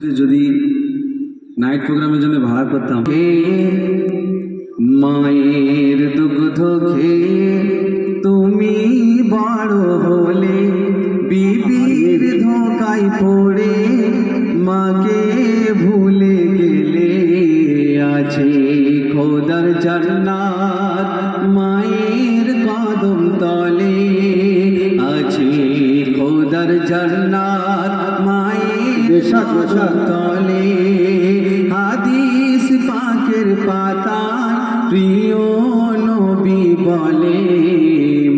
যদি নাইট প্রোগ্রামের জন্য ভাড়া করতাম, মায়ের দুগ্ধ খেয়ে তুমি বড় হলে, বিবির ধোকায় পড়ে মাকে ভুলে গেলে, আছে খোদার জান্নাত মায়ের কদম তলে, আছে খোদার জান্নাত মায়ের কদম তলে। হাদিস পাকের পাতায় প্রিয় নবী বলে,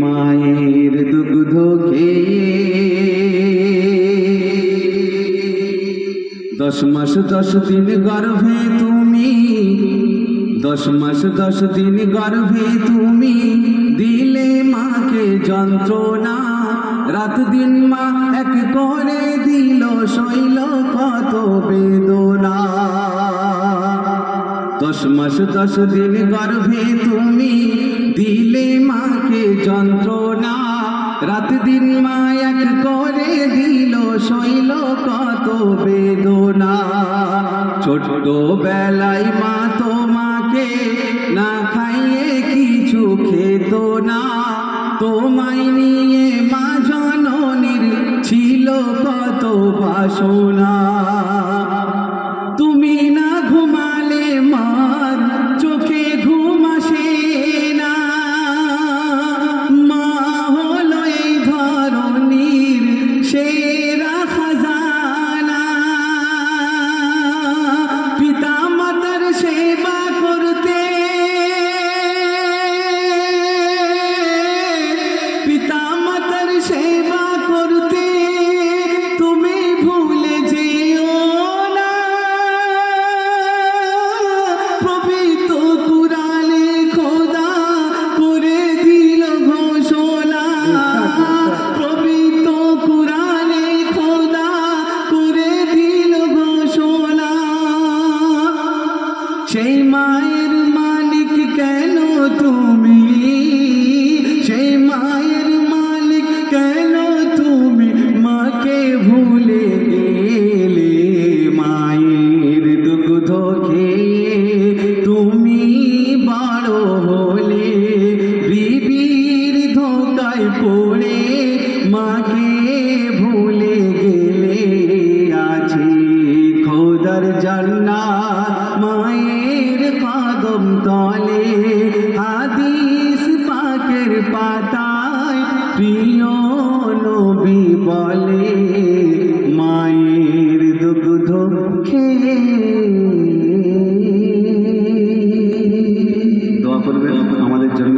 মায়ের দুগ্ধ খেয়ে 10 মাস 10 দিন গর্ভে তুমি, 10 মাস 10 দিন গর্ভে তুমি দিলে মাকে যন্ত্রণা, রাত দিন মা এক করে দিল শৈল কত বেদনা। 10 মাস 10 দিন গর্ভে তুমি দিলে মাকে যন্ত্রণা, রাত দিন মা এক করে দিল শৈল কত বেদনা। ছোট্ট বেলায় মা তোমাকে না খাইয়ে কিছু খেত না, তোমায় নিয়ে মা জননীর ছিল কত বাসনা। তুমি না ঘুমালে মার চোখে ঘুম আসে না, মা হলো এই ধরনীর সেরা খাজানা। পিতা মাতার সেবা করতে, পিতা মাতার সেবা করতে তুমি ভুলে যেও না। পবিত্র কুরআনে খোদা করে দিল ঘোষণা, পবিত্র কুরআনে খোদা করে দিল ঘোষণা। সেই মায়ের মালিক কেন তুমি, সেই মায়ের মালিক কেন তুমি মাকে ভুলে গেলে, মায়ের দুগ্ধ খেয়ে তুমি বড় হলে, বিবির ধোকায় পড়ে মাকে ভুলে গেলে, আছে খোদার জান্নাত মায়ের কদম তলে। হাদিস পাকের পাতায় প্রিয় নবী বলে, মায়ের দুগ্ধ খেয়ে। দোয়া করবেন আমাদের জন্য।